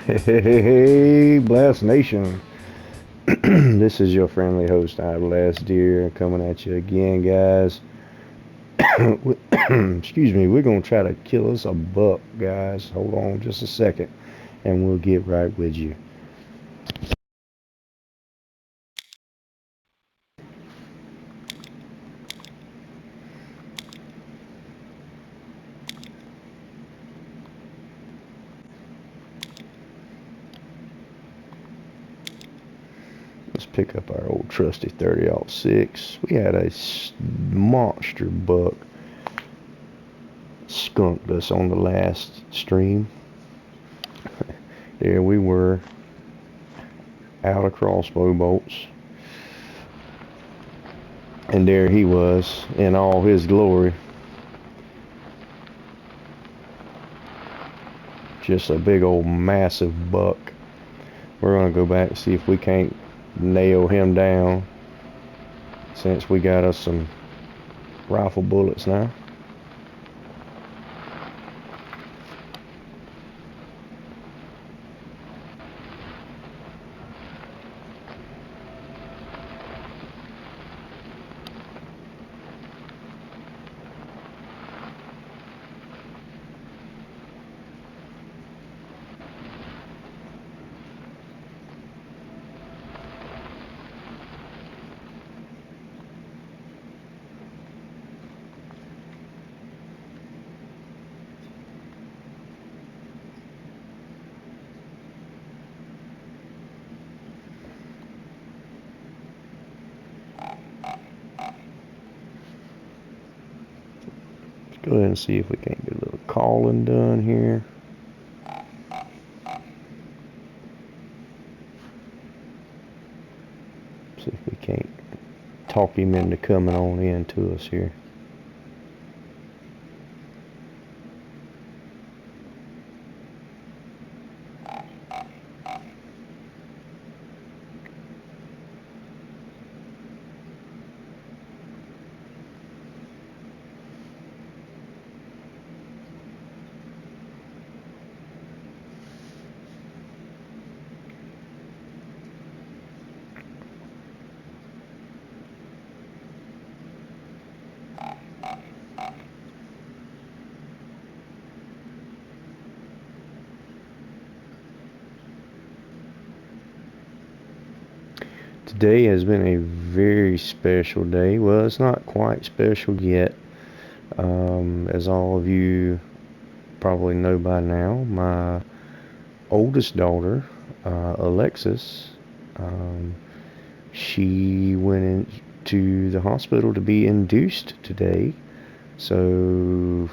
Hey, Blast Nation. This is your friendly host, I Blast Deer, coming at you again, guys. Excuse me, we're going to try to kill us a buck, guys. Hold on just a second, and we'll get right with you. Let's pick up our old trusty 30-06. We had a monster buck skunked us on the last stream. There we were, out of crossbow bolts. And there he was in all his glory. Just a big old massive buck. We're going to go back and see if we can't nail him down, since we got us some rifle bullets now. Go ahead and see if we can't get a little calling done here. See if we can't talk him into coming on in to us here. Today has been a very special day. Well, it's not quite special yet. As all of you probably know by now, my oldest daughter, Alexis, um, she went into the hospital to be induced today. So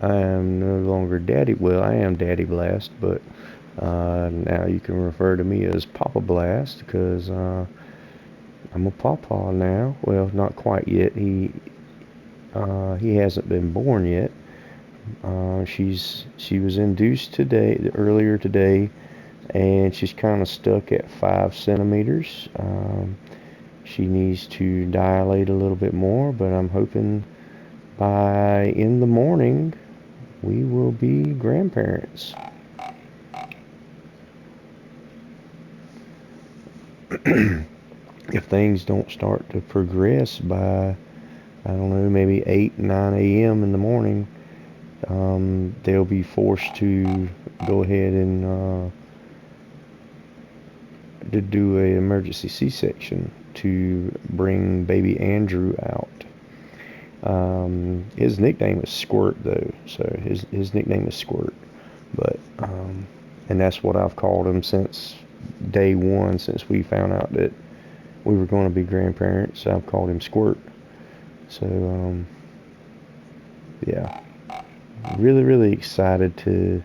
I am no longer daddy. Well, I am Daddy Blast, but now you can refer to me as Papa Blast, because I'm a papa now. Well, not quite yet. He hasn't been born yet. She was induced earlier today, and she's kind of stuck at 5 centimeters. She needs to dilate a little bit more, but I'm hoping by in the morning we will be grandparents. If things don't start to progress by, I don't know, maybe 8, 9 a.m. in the morning, they'll be forced to go ahead and to do a emergency C-section to bring baby Andrew out. His nickname is Squirt, though, so his nickname is Squirt. But and that's what I've called him since day one, since we found out that we were going to be grandparents. I've called him Squirt. So yeah, really, really excited to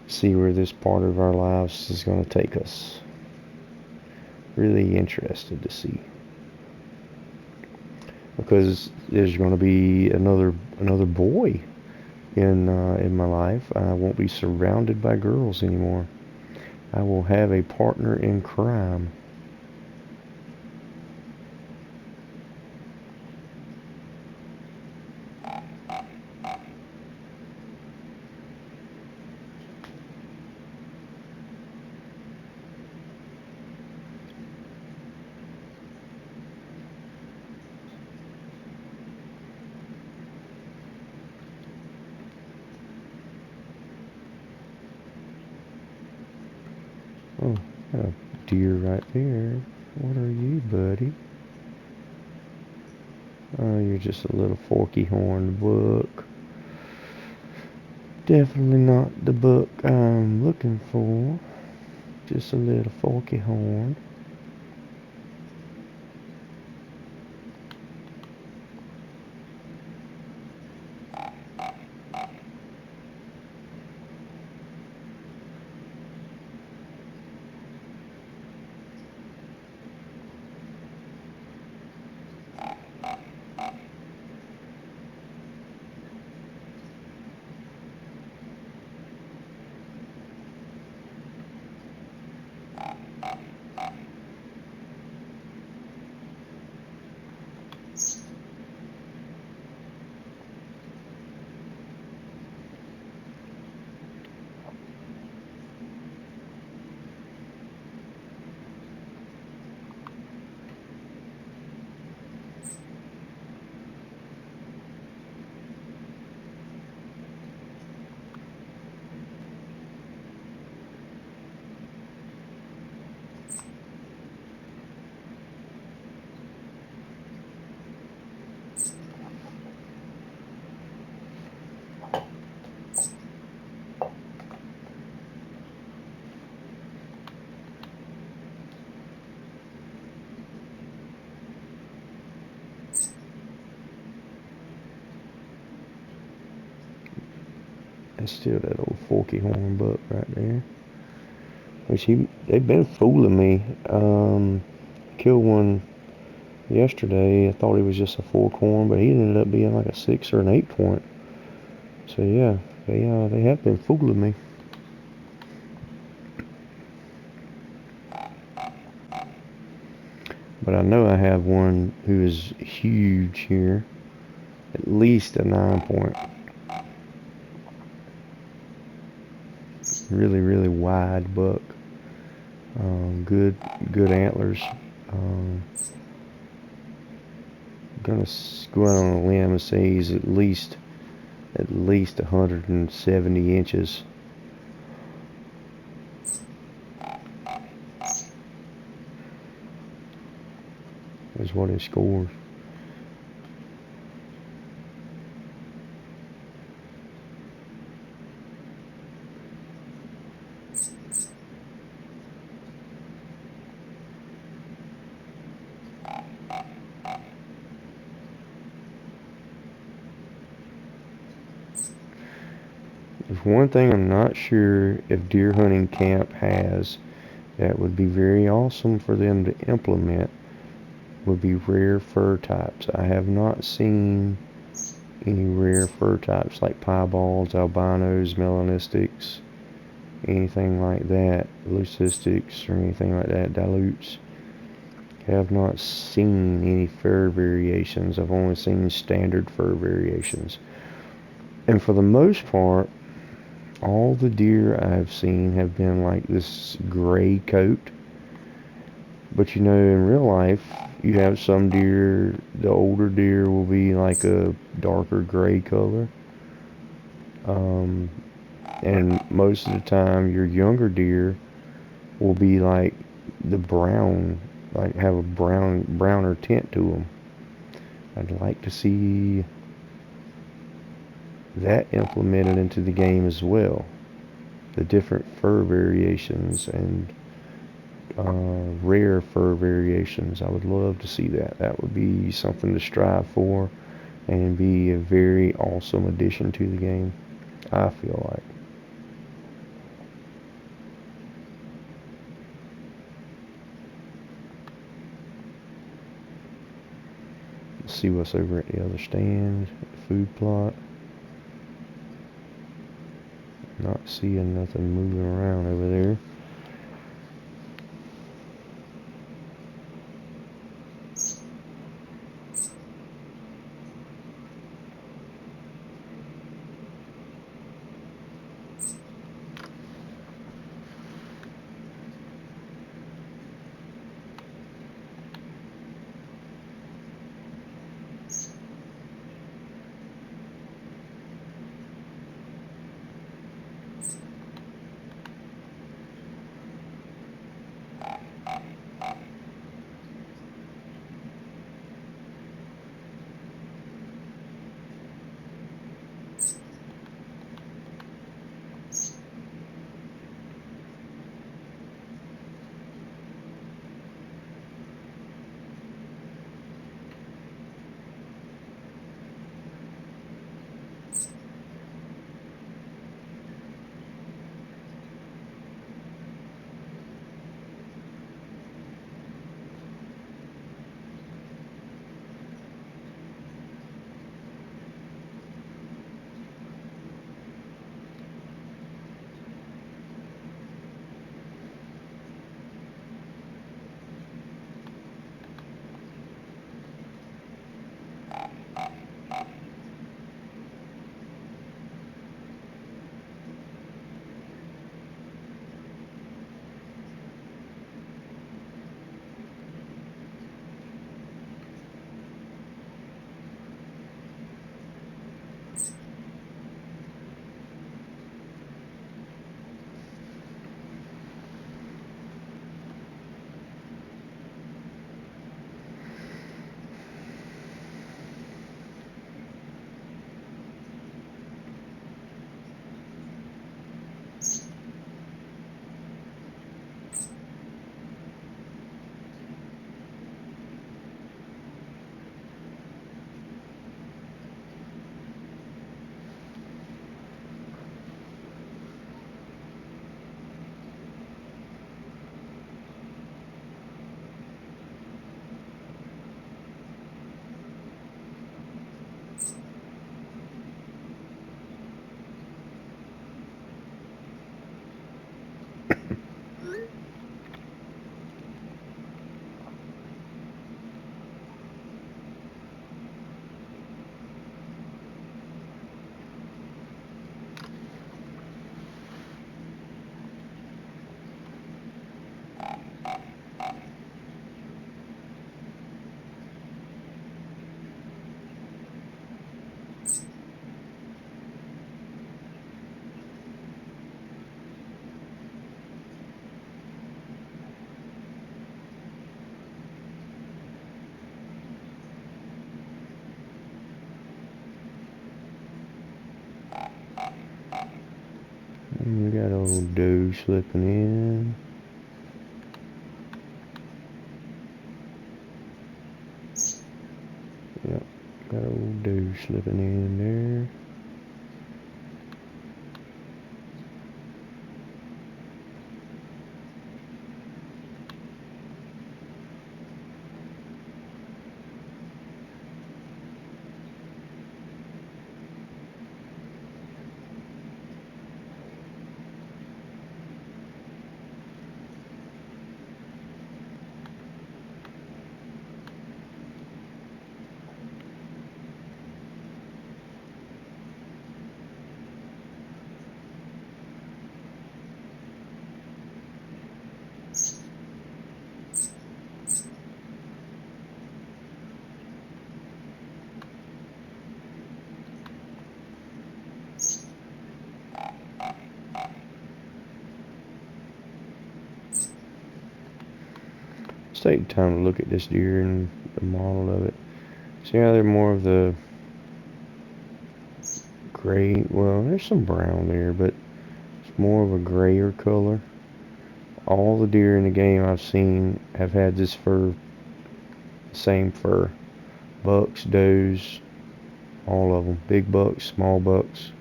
see where this part of our lives is going to take us. Really interested to see, because there's going to be another boy in my life. I won't be surrounded by girls anymore. I will have a partner in crime. Oh, got a deer right there. What are you, buddy? Oh, you're just a little forky horned buck. Definitely not the buck I'm looking for. Just a little forky horn. That's still that old forky horn buck right there. Which they've been fooling me. Killed one yesterday. I thought he was just a fork horn, but he ended up being like a 6 or an 8 point. So yeah, they have been fooling me. But I know I have one who is huge here. At least a 9 point. Really, really wide buck. Good antlers. Gonna go out on a limb and say he's at least 170 inches. Is what he scores. There's one thing I'm not sure if deer hunting camp has that would be very awesome for them to implement would be rare fur types. I have not seen any rare fur types like piebalds, albinos, melanistics, anything like that, leucistics or anything like that, dilutes. Have not seen any fur variations. I've only seen standard fur variations. And for the most part, all the deer I've seen have been like this gray coat. But in real life, you have some deer, the older deer will be like a darker gray color. And most of the time, your younger deer will be like the brown, like have a browner tint to them. I'd like to see that implemented into the game as well. The different fur variations and rare fur variations. I would love to see that. That would be something to strive for and be a very awesome addition to the game, I feel like. Let's see what's over at the other stand, food plot. Not seeing nothing moving around over there. We got old doe slipping in. Yep, got old doe slipping in there. Let's take the time to look at this deer and the model of it. See how they're more of the gray, well, there's some brown there, but it's more of a grayer color. All the deer in the game I've seen have had this fur, same fur. Bucks, does, all of them. Big bucks, small bucks,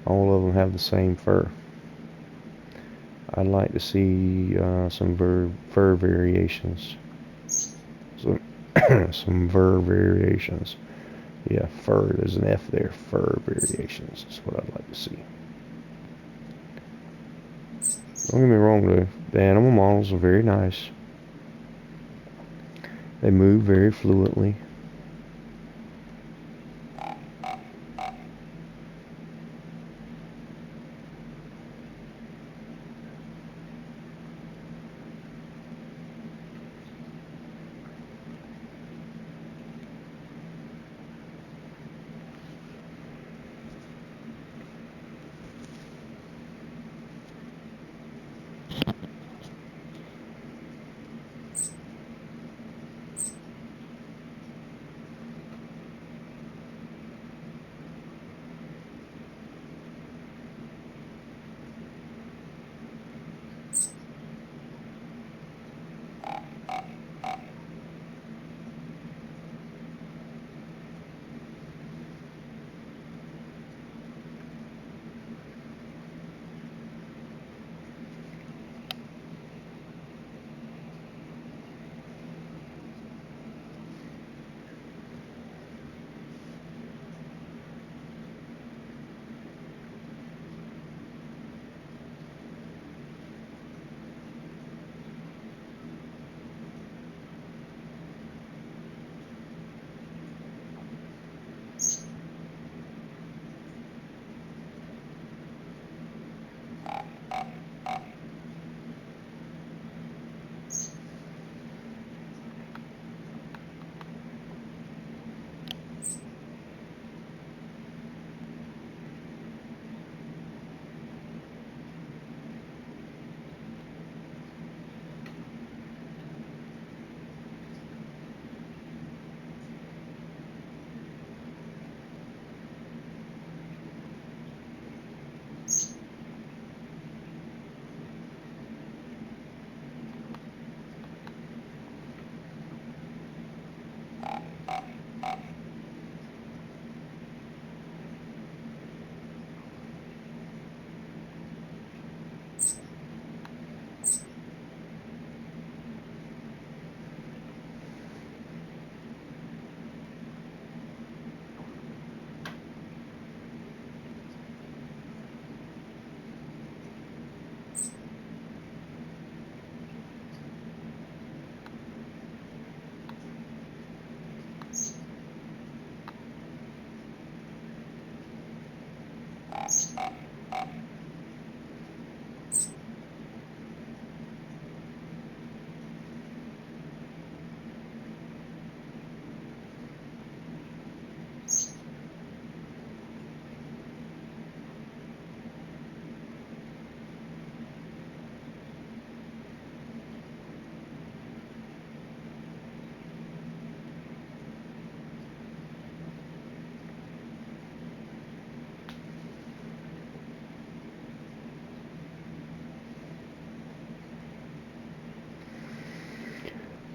all of them have the same fur. I'd like to see some fur variations. So, some fur variations. Yeah, fur, there's an F there. Fur variations is what I'd like to see. Don't get me wrong though, the animal models are very nice. They move very fluently.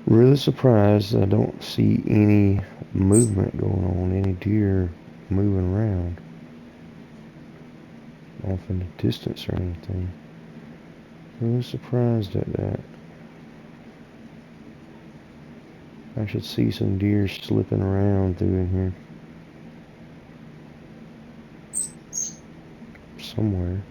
Really surprised I don't see any movement going on, any deer moving around off in the distance or anything. Really surprised at that. I should see some deer slipping around through in here somewhere.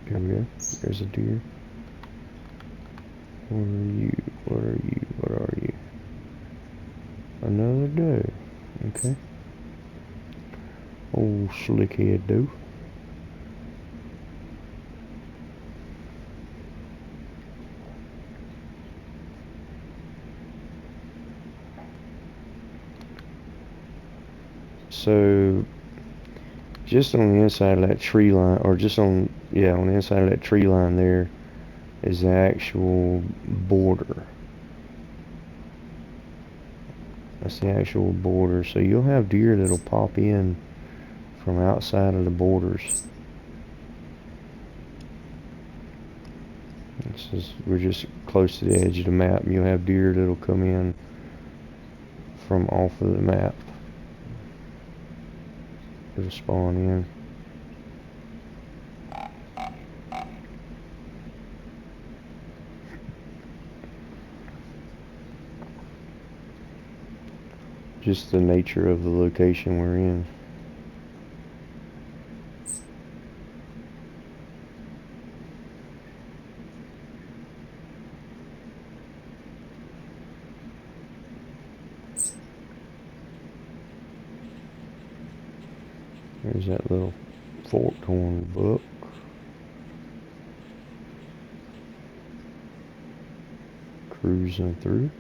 Here we go. There's a deer. What are you? What are you? What are you? Another doe. Okay. Old slick head doe. So just on the inside of that tree line, or just on the inside of that tree line there is the actual border. That's the actual border. So you'll have deer that'll pop in from outside of the borders. We're just close to the edge of the map, and you'll have deer that'll come in from off of the map. It'll spawn in. Just the nature of the location we're in. There's that little forked horn buck. Cruising through.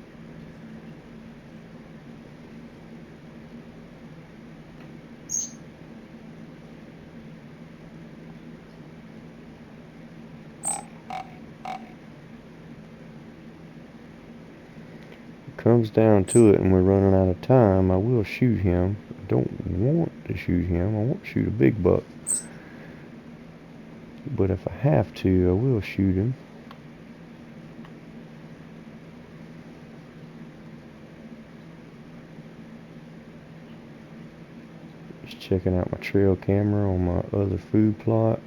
Comes down to it and we're running out of time, I will shoot him. I don't want to shoot him. I want to shoot a big buck. But if I have to, I will shoot him. Just checking out my trail camera on my other food plot.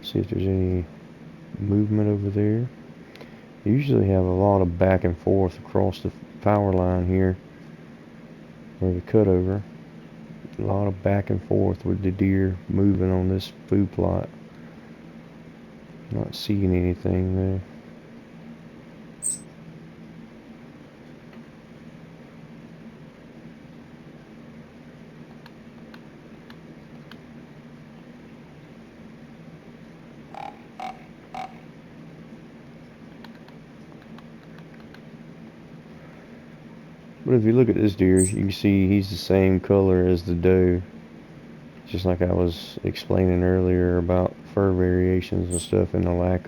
See if there's any movement over there. Usually have a lot of back and forth across the power line here, or the cutover. A lot of back and forth with the deer moving on this food plot. Not seeing anything there. But if you look at this deer, you can see he's the same color as the doe. Just like I was explaining earlier about fur variations and stuff and the lack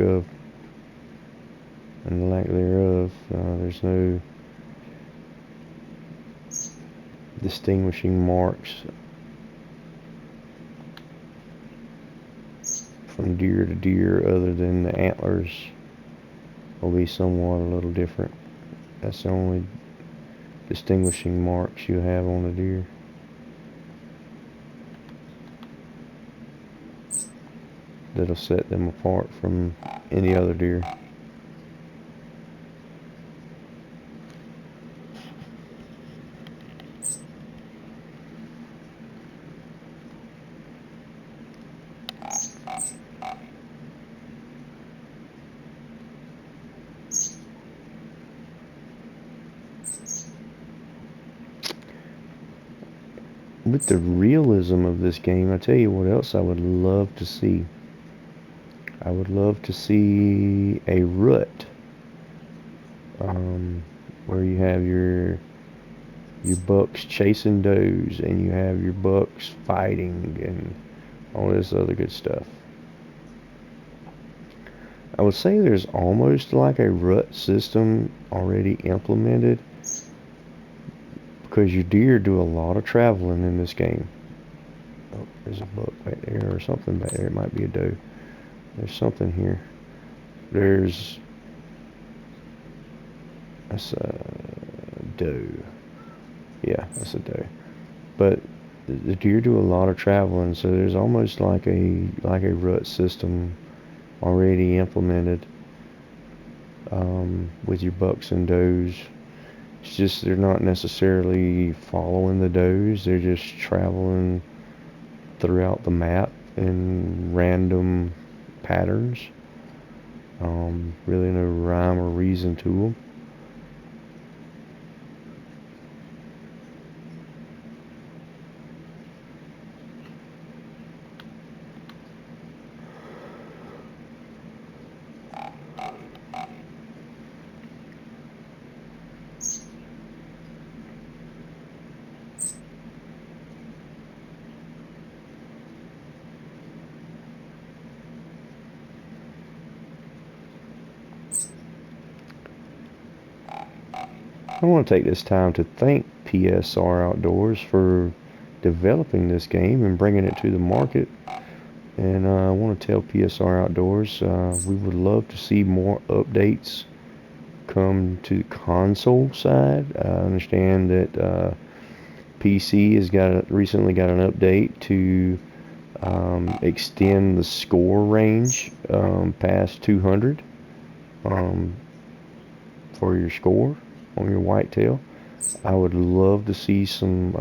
thereof. There's no distinguishing marks from deer to deer other than the antlers will be somewhat a little different. That's the only distinguishing marks you have on a deer. That'll set them apart from any other deer. With the realism of this game, I tell you what else I would love to see. I would love to see a rut, um, where you have your bucks chasing does, and you have your bucks fighting, and all this other good stuff. I would say there's almost like a rut system already implemented because your deer do a lot of traveling in this game. Oh, there's a buck back there or something back there. It might be a doe. There's something here. There's that's a doe. Yeah, that's a doe. But the deer do a lot of traveling, so there's almost like a rut system already implemented, with your bucks and does. It's just they're not necessarily following the does; they're just traveling throughout the map in random patterns. Really no rhyme or reason to them. I want to take this time to thank PSR Outdoors for developing this game and bringing it to the market. And I want to tell PSR Outdoors we would love to see more updates come to the console side. I understand that PC has recently got an update to extend the score range past 200 um, for your score on your whitetail. I would love to see some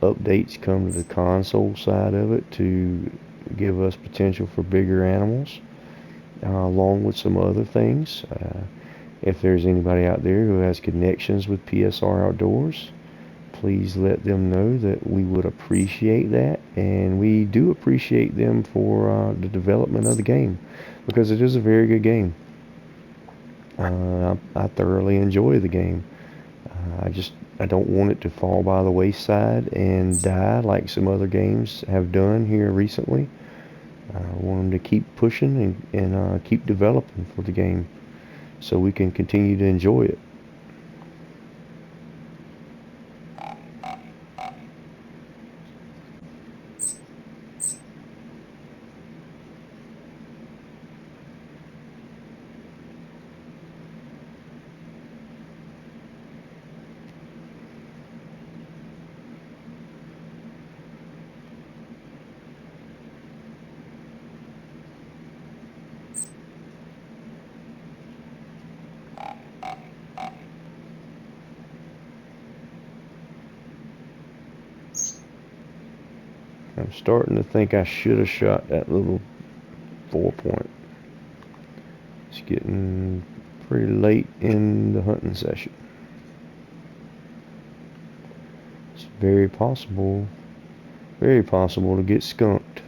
updates come to the console side of it to give us potential for bigger animals, along with some other things. If there's anybody out there who has connections with PSR Outdoors, please let them know that we would appreciate that, and we do appreciate them for the development of the game, because it is a very good game. I thoroughly enjoy the game. I don't want it to fall by the wayside and die like some other games have done here recently. I want them to keep pushing and keep developing for the game so we can continue to enjoy it. I'm starting to think I should have shot that little 4 point. It's getting pretty late in the hunting session. It's very possible to get skunked.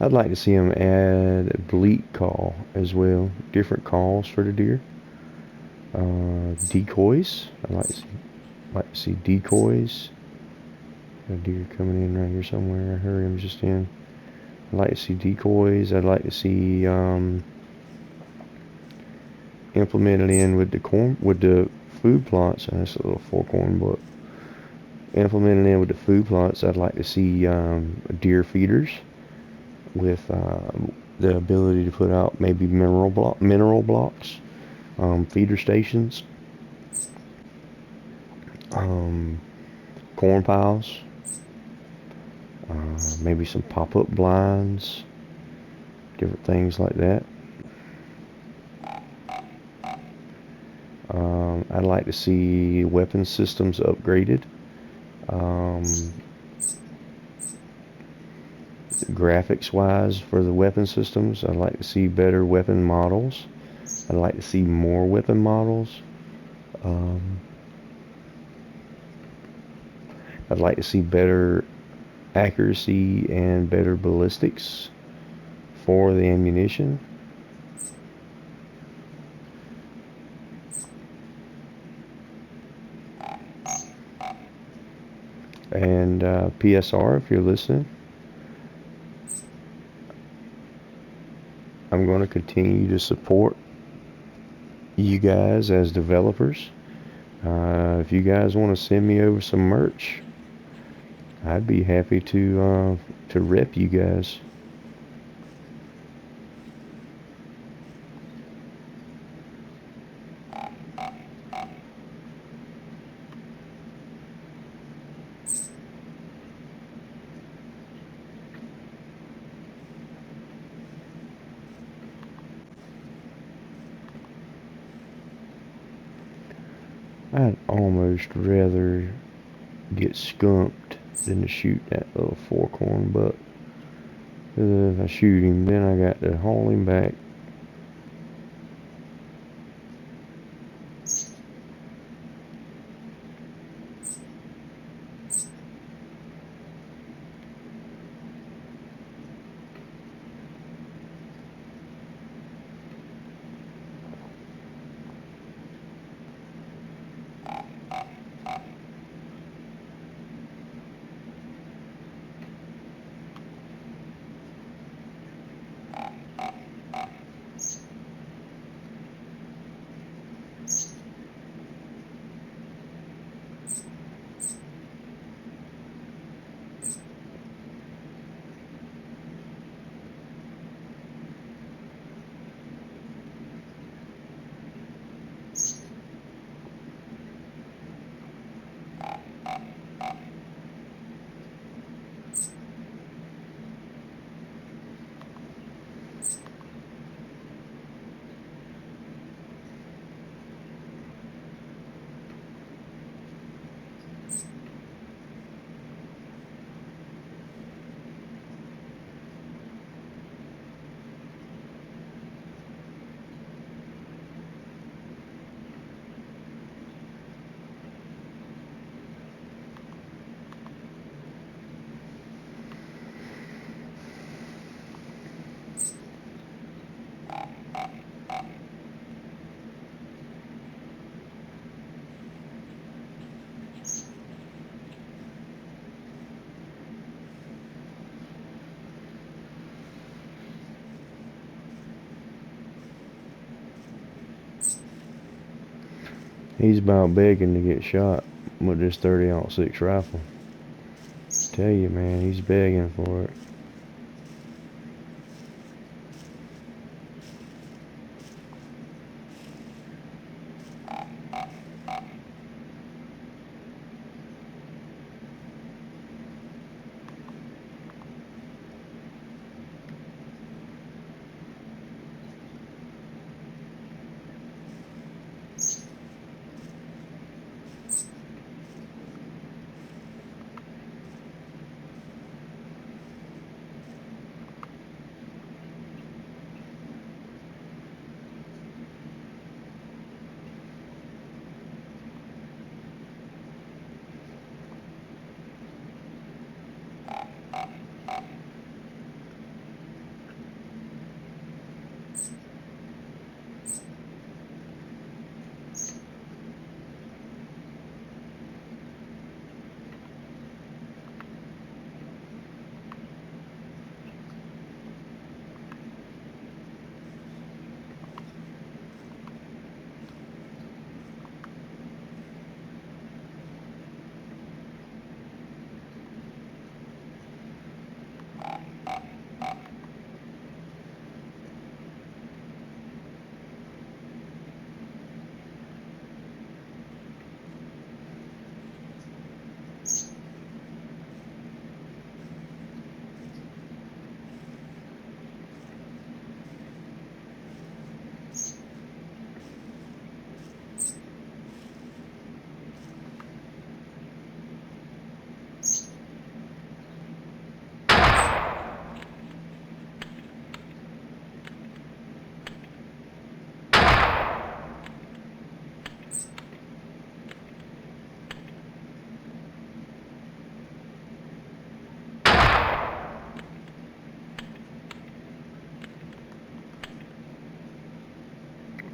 I'd like to see them add a bleat call as well. Different calls for the deer. Decoys. I'd like to see decoys. Got a deer coming in right here somewhere. I heard him just in. I'd like to see decoys. I'd like to see implemented in with the food plots. That's a little four-corn book. Implemented in with the food plots. I'd like to see deer feeders with the ability to put out maybe mineral blocks, feeder stations, corn piles, maybe some pop-up blinds, different things like that. I'd like to see weapon systems upgraded. Graphics wise for the weapon systems, I'd like to see better weapon models. I'd like to see more weapon models. I'd like to see better accuracy and better ballistics for the ammunition. And PSR, if you're listening, I'm going to continue to support you guys as developers. If you guys want to send me over some merch, I'd be happy to rep you guys. I'd almost rather get skunked than to shoot that little four-corn buck. If I shoot him, then I got to haul him back. He's about begging to get shot with this 30-06 rifle. Tell you, man, he's begging for it.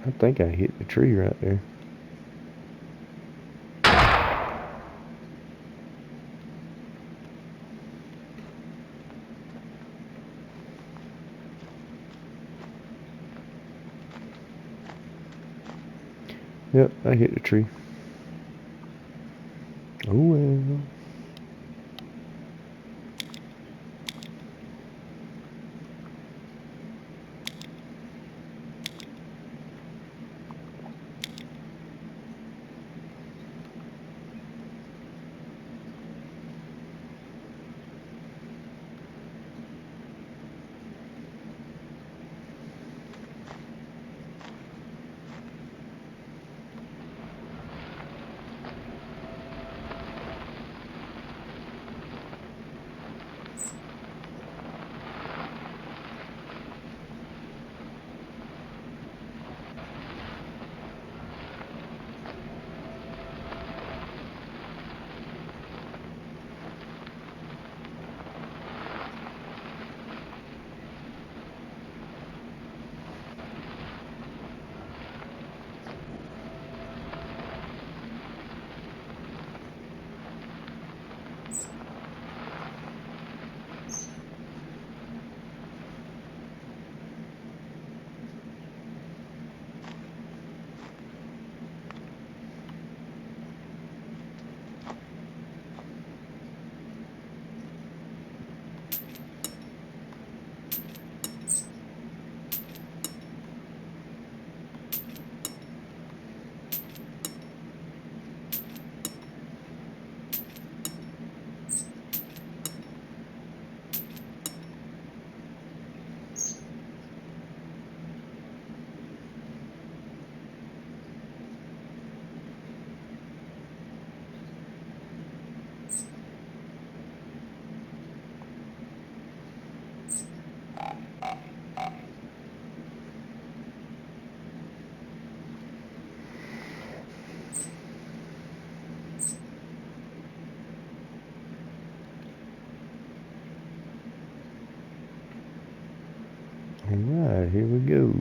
I think I hit the tree right there. Yep, I hit the tree. Oh well. Alright, here we go.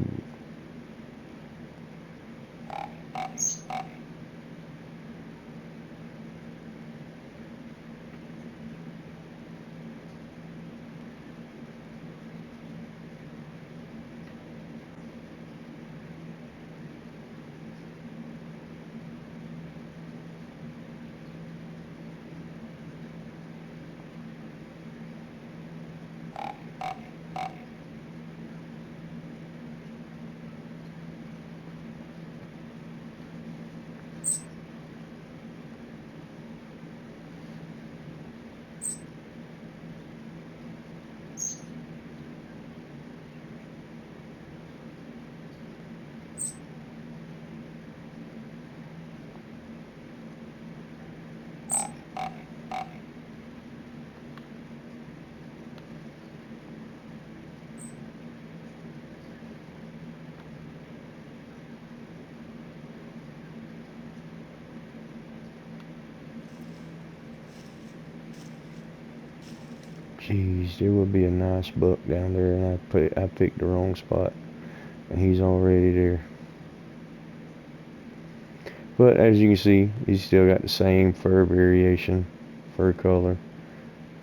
Jeez, there would be a nice buck down there, and I picked the wrong spot, and he's already there. But as you can see, he's still got the same fur variation, fur color,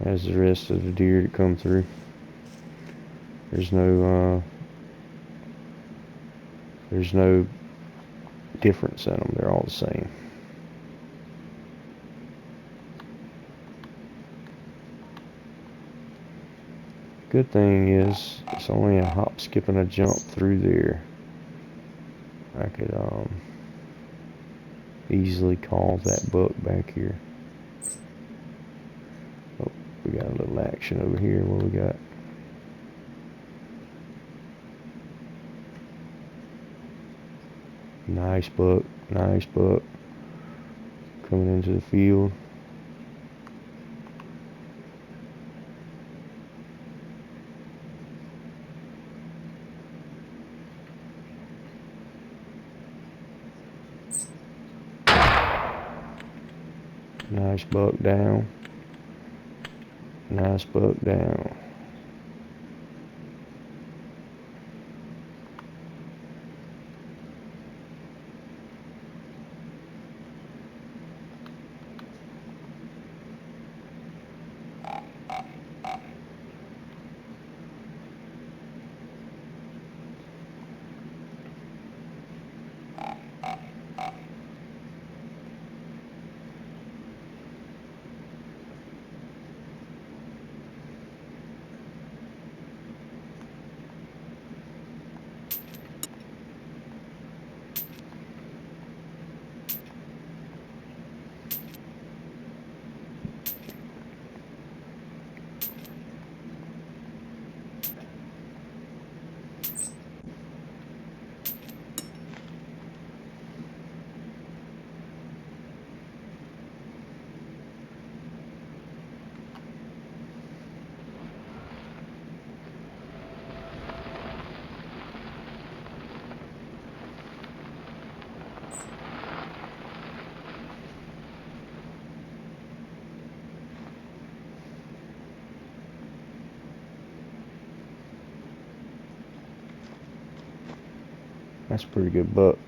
as the rest of the deer that come through. There's no difference in them. They're all the same. Good thing is it's only a hop, skip, and a jump through there. I could easily call that buck back here. Oh, we got a little action over here. What we got? Nice buck, nice buck. Coming into the field. Nice buck down. Nice buck down. That's a pretty good buck.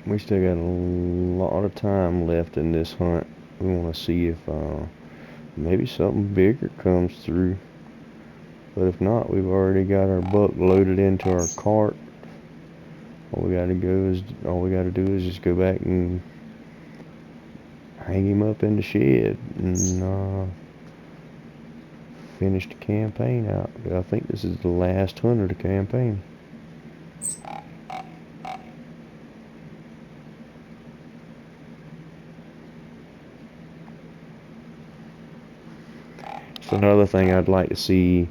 We still got a lot of time left in this hunt. We want to see if maybe something bigger comes through. But if not, we've already got our buck loaded into our cart. All we gotta do is just go back and hang him up in the shed and finish the campaign out. I think this is the last hunt of the campaign. So another thing I'd like to see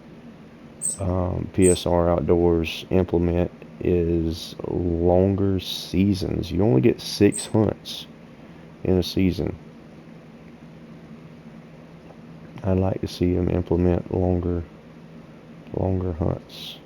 PSR Outdoors implement is longer seasons. You only get 6 hunts in a season. I'd like to see them implement longer hunts.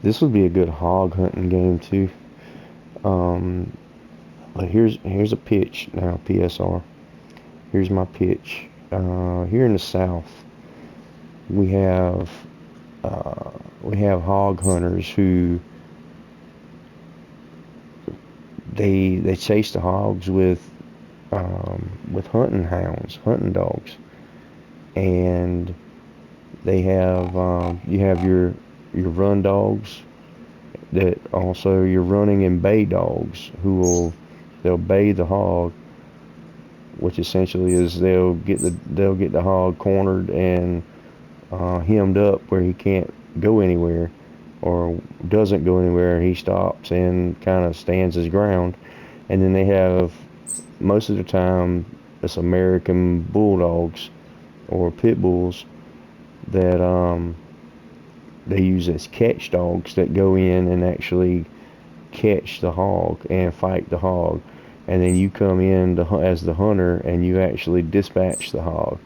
This would be a good hog hunting game too. But here's a pitch now, PSR. Here's my pitch. Here in the South, we have hog hunters who they chase the hogs with hunting hounds, hunting dogs, and they have you have your run dogs that also your running and bay dogs they'll bay the hog, which essentially is they'll get the hog cornered and hemmed up where he can't go anywhere or doesn't go anywhere, and he stops and kind of stands his ground. And then they have, most of the time, it's American bulldogs or pit bulls that they use as catch dogs that go in and actually catch the hog and fight the hog, and then you come in as the hunter and you actually dispatch the hog.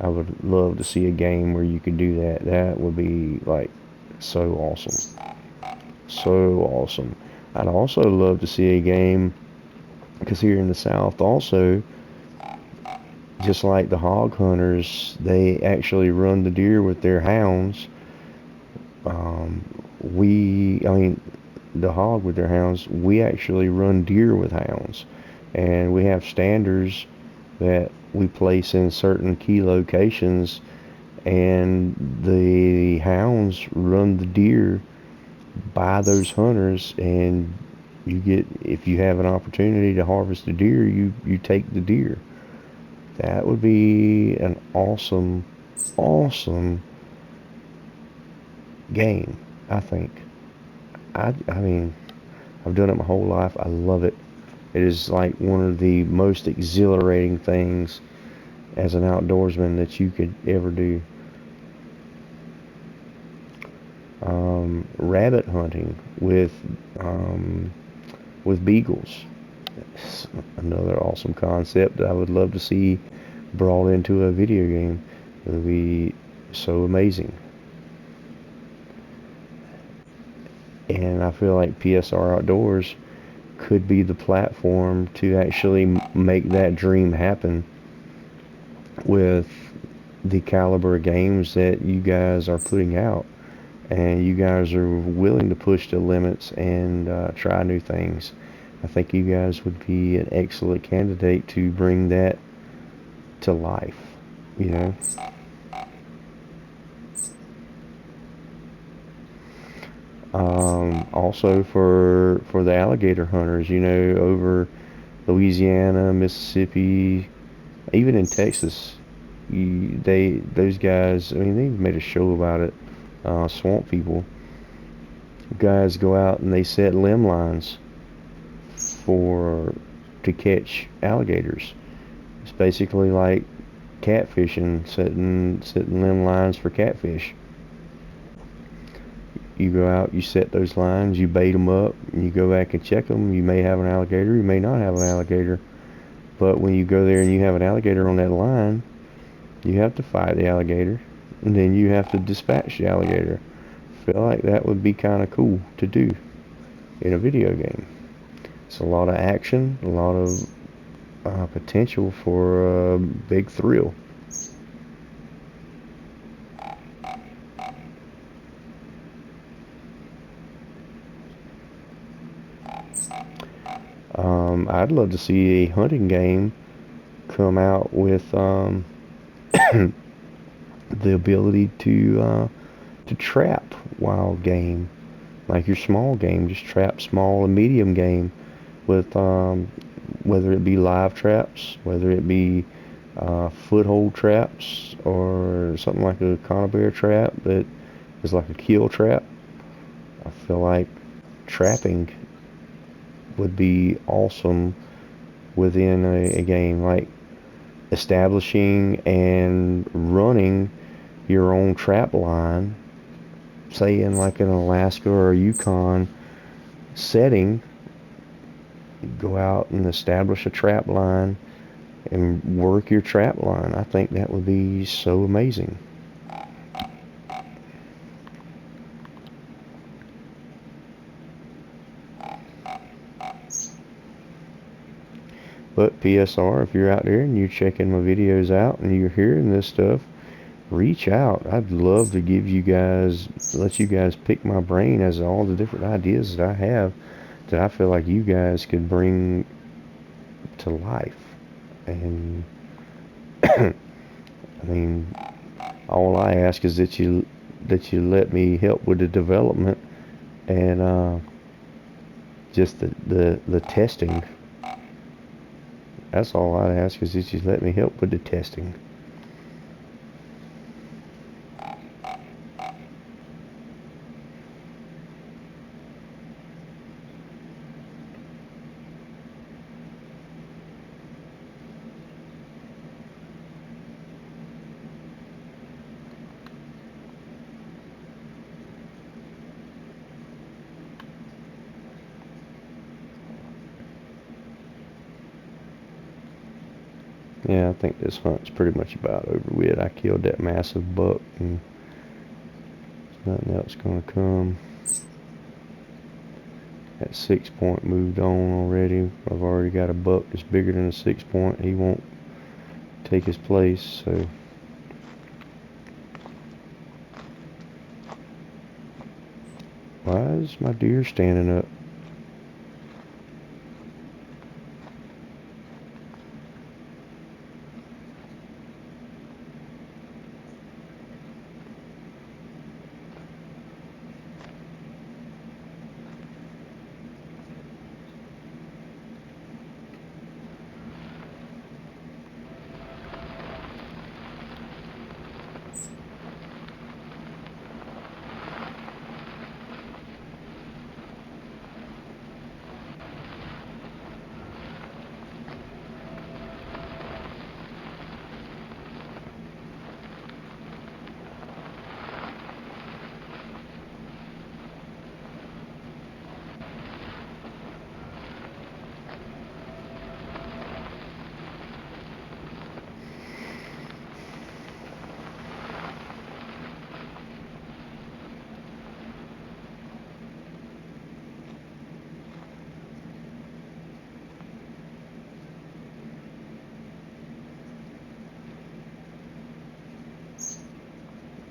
I would love to see a game where you could do that. That would be like so awesome. So awesome. I'd also love to see a game, because here in the South also, just like the hog hunters, they actually run the deer with their hounds. I mean, the hog with their hounds, we actually run deer with hounds. And we have standards that we place in certain key locations, and the hounds run the deer by those hunters, and if you have an opportunity to harvest a deer, you take the deer. That would be an awesome game, I think. I mean, I've done it my whole life. I love it. It is like one of the most exhilarating things as an outdoorsman that you could ever do. Rabbit hunting with beagles. It's another awesome concept that I would love to see brought into a video game. It would be so amazing. And I feel like PSR Outdoors could be the platform to actually make that dream happen with the caliber of games that you guys are putting out. And you guys are willing to push the limits and try new things. I think you guys would be an excellent candidate to bring that to life, you know. Also for the alligator hunters, you know, over Louisiana, Mississippi, even in Texas, those guys. I mean, they've made a show about it. Swamp people, guys go out and they set limb lines for to catch alligators. It's basically like catfishing, setting limb lines for catfish. You go out, you set those lines, you bait them up, and you go back and check them. You may have an alligator, you may not have an alligator. But when you go there and you have an alligator on that line, you have to fight the alligator, and then you have to dispatch the alligator. I feel like that would be kind of cool to do in a video game. It's a lot of action, a lot of potential for a big thrill. I'd love to see a hunting game come out with the ability to trap wild game, like your small game. Just trap small and medium game with whether it be live traps, whether it be foothold traps, or something like a conibear trap that is like a kill trap. I feel like trapping would be awesome within a game, like establishing and running your own trap line, say in like an Alaska or a Yukon setting. Go out and establish a trap line and work your trap line. I think that would be so amazing. But PSR, if you're out there and you're checking my videos out and you're hearing this stuff, reach out. I'd love to let you guys pick my brain as to all the different ideas that I have that I feel like you guys could bring to life. And I mean, all I ask is that you let me help with the development and just the testing. That's all I ask is that you let me help with the testing. Yeah, I think this hunt's pretty much about over with. I killed that massive buck, and there's nothing else gonna come. That 6 point moved on already. I've already got a buck that's bigger than a 6 point. He won't take his place, so. Why is my deer standing up?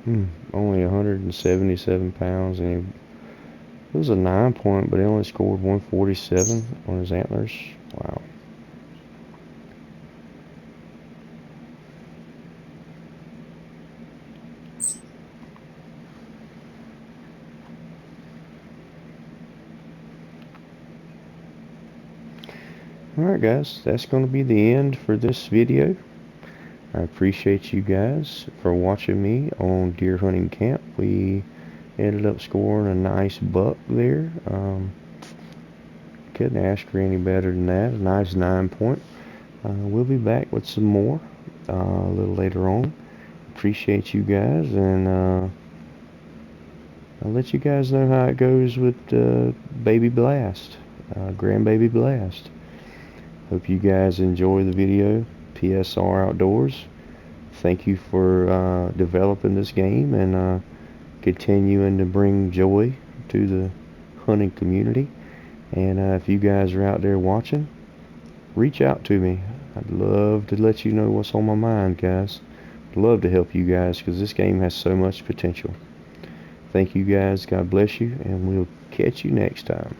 Only 177 pounds, and it was a 9 point, but he only scored 147 on his antlers. Wow. Alright guys, that's going to be the end for this video. I appreciate you guys for watching me on deer hunting camp. We ended up scoring a nice buck there. Couldn't ask for any better than that. A nice 9 point. We'll be back with some more a little later on. Appreciate you guys, and I'll let you guys know how it goes with Baby Blast, Grandbaby Blast. Hope you guys enjoy the video. PSR Outdoors. Thank you for developing this game and continuing to bring joy to the hunting community. And if you guys are out there watching, reach out to me. I'd love to let you know what's on my mind, guys. I'd love to help you guys because this game has so much potential. Thank you guys. God bless you, and we'll catch you next time.